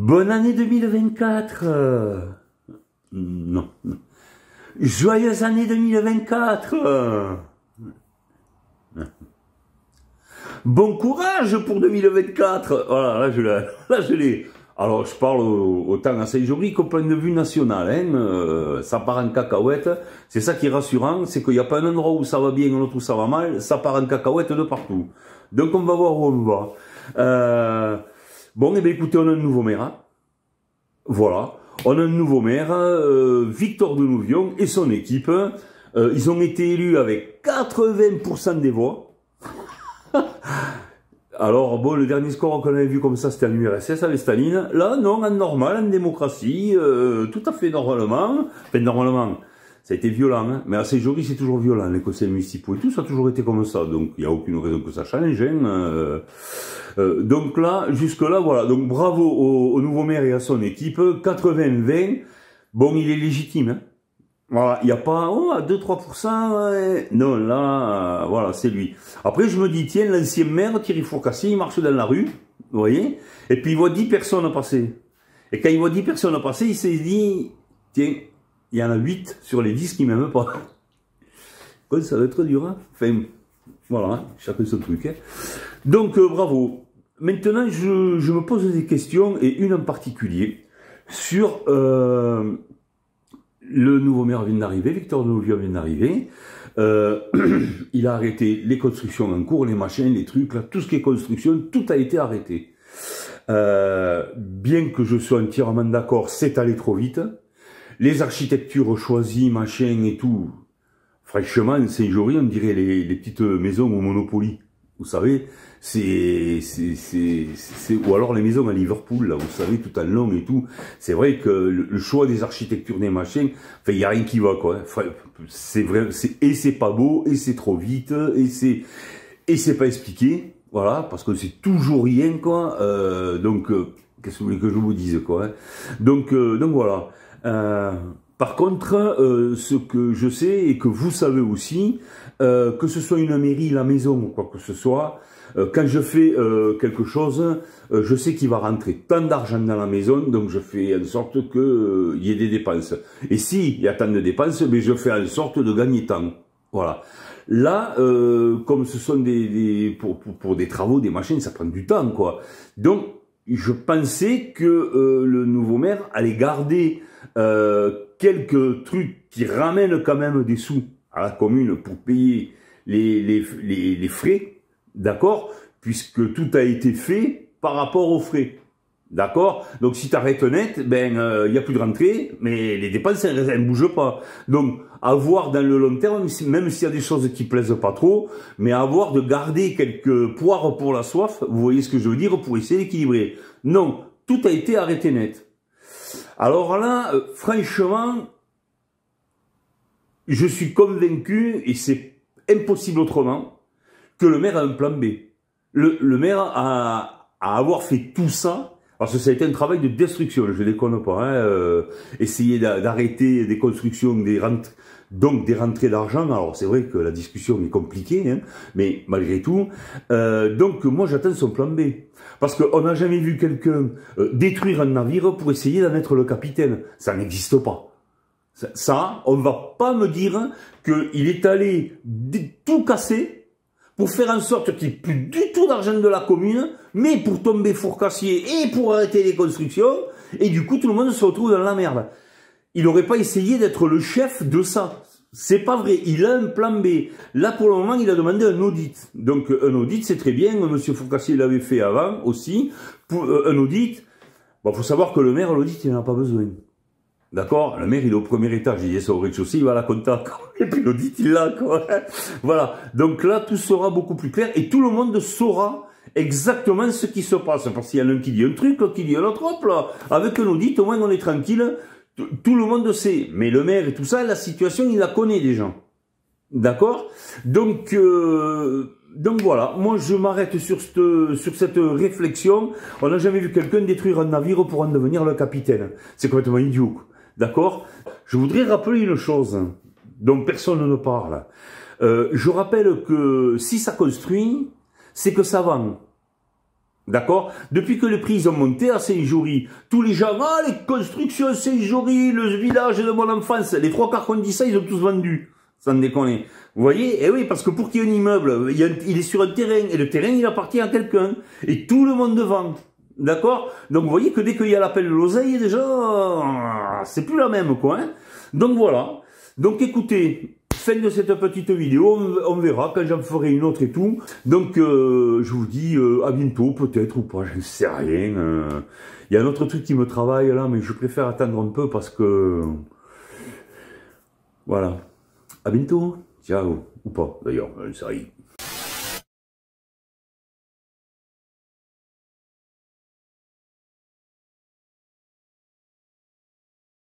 Bonne année 2024. Non. Joyeuse année 2024. Bon courage pour 2024. Voilà, là je l'ai. Alors je parle autant à Saint-Jory qu'au point de vue national. Hein, ça part en cacahuète. C'est ça qui est rassurant, c'est qu'il n'y a pas un endroit où ça va bien, un autre où ça va mal. Ça part en cacahuète de partout. Donc on va voir où on va. Bon, et bien écoutez, on a un nouveau maire. Hein. Voilà. On a un nouveau maire, Victor Denouvion et son équipe. Ils ont été élus avec 80% des voix. Alors, bon, le dernier score qu'on avait vu comme ça, c'était en URSS avec Staline. Là, non, en normal, en démocratie, tout à fait normalement. Enfin, normalement, ça a été violent, hein. Mais à Saint-Jory, c'est toujours violent, les conseils municipaux et tout, ça a toujours été comme ça. Donc, il n'y a aucune raison que ça change. Hein. Donc là, jusque-là, voilà. Donc, bravo au nouveau maire et à son équipe. 80-20. Bon, il est légitime, hein. Voilà, il n'y a pas, oh, à 2-3%, ouais. Non, là, voilà, c'est lui. Après, je me dis, tiens, l'ancien maire, Thierry Fourcassier, il marche dans la rue, vous voyez, et puis il voit 10 personnes passer. Et quand il voit 10 personnes passer, il s'est dit, tiens, il y en a 8 sur les 10 qui m'aiment pas. Quoi, ça va être dur, hein. Enfin, voilà, hein, chacun son truc, hein. Donc, bravo. Maintenant, je me pose des questions, et une en particulier, sur, le nouveau maire vient d'arriver, Victor Denouvion vient d'arriver. Il a arrêté les constructions en cours, les machins, les trucs, là, tout ce qui est construction, tout a été arrêté. Bien que je sois entièrement d'accord, c'est allé trop vite. Les architectures choisies, machins et tout, franchement, Saint-Jory, on dirait les petites maisons au Monopoly. Vous savez, ou alors les maisons à Liverpool, là, vous savez, tout en long et tout. C'est vrai que le choix des architectures des machins, enfin, il n'y a rien qui va, quoi. C'est vrai, et c'est pas beau, et c'est trop vite, et c'est pas expliqué. Voilà, parce que c'est toujours rien, quoi. Donc, qu'est-ce que vous voulez que je vous dise, quoi. Hein. Donc voilà. Par contre, ce que je sais et que vous savez aussi, que ce soit une mairie, la maison ou quoi que ce soit, quand je fais quelque chose, je sais qu'il va rentrer tant d'argent dans la maison, donc je fais en sorte qu'il y ait des dépenses. Et s'il y a tant de dépenses, mais je fais en sorte de gagner tant. Voilà. Là, comme ce sont pour des travaux, des machines, ça prend du temps, quoi. Donc, je pensais que le nouveau maire allait garder quelques trucs qui ramènent quand même des sous à la commune pour payer les frais, d'accord, puisque tout a été fait par rapport aux frais, d'accord. Donc si tu arrêtes net, ben il y a plus de rentrée, mais les dépenses elles ne bougent pas. Donc avoir dans le long terme, même s'il y a des choses qui plaisent pas trop, mais avoir de garder quelques poires pour la soif, vous voyez ce que je veux dire, pour essayer d'équilibrer. Non, tout a été arrêté net. Alors là, franchement, je suis convaincu, et c'est impossible autrement, que le maire a un plan B. Le maire a avoir fait tout ça, parce que ça a été un travail de destruction, je ne déconne pas, hein, essayer d'arrêter des constructions, donc des rentrées d'argent. Alors c'est vrai que la discussion est compliquée, hein, mais malgré tout, donc moi j'attends son plan B. Parce qu'on n'a jamais vu quelqu'un détruire un navire pour essayer d'en être le capitaine. Ça n'existe pas. Ça, on ne va pas me dire qu'il est allé tout casser pour faire en sorte qu'il n'y ait plus du tout d'argent de la commune, mais pour tomber Fourcassier et pour arrêter les constructions, et du coup tout le monde se retrouve dans la merde. Il n'aurait pas essayé d'être le chef de ça. C'est pas vrai, il a un plan B. Là, pour le moment, il a demandé un audit. Donc, un audit, c'est très bien. Monsieur Fourcassier l'avait fait avant aussi. Pour un audit, bon, faut savoir que le maire, l'audit, il n'en a pas besoin. D'accord? Le maire, il est au premier étage. Il est sur le rez-de-chaussée, il va à la compta. Et puis l'audit, il l'a, quoi. Voilà. Donc là, tout sera beaucoup plus clair et tout le monde saura exactement ce qui se passe. Parce qu'il y en a un qui dit un truc, l'autre qui dit un autre, hop là. Avec un audit, au moins, on est tranquille. Tout le monde sait, mais le maire et tout ça, la situation, il la connaît déjà. D'accord? Donc voilà, moi je m'arrête sur cette réflexion. On n'a jamais vu quelqu'un détruire un navire pour en devenir le capitaine. C'est complètement idiot. D'accord? Je voudrais rappeler une chose dont personne ne parle. Je rappelle que si ça construit, c'est que ça vend. D'accord? Depuis que les prix ont monté à Saint-Jory, tous les gens, ah, les constructions Saint-Jory, le village de mon enfance, les trois quarts qu'on dit ça, ils ont tous vendu. Sans déconner. Vous voyez? Eh oui, parce que pour qu'il y ait un immeuble, il est sur un terrain, et le terrain, il appartient à quelqu'un. Et tout le monde vend. D'accord? Donc, vous voyez que dès qu'il y a l'appel de l'oseille, déjà, c'est plus la même, quoi, hein. Donc, voilà. Donc, écoutez, fin de cette petite vidéo, on verra quand j'en ferai une autre et tout. Donc, je vous dis à bientôt, peut-être, ou pas, je ne sais rien. Il y a un autre truc qui me travaille, là, mais je préfère attendre un peu parce que... Voilà. À bientôt. Ciao. Ou pas, d'ailleurs, ça y est.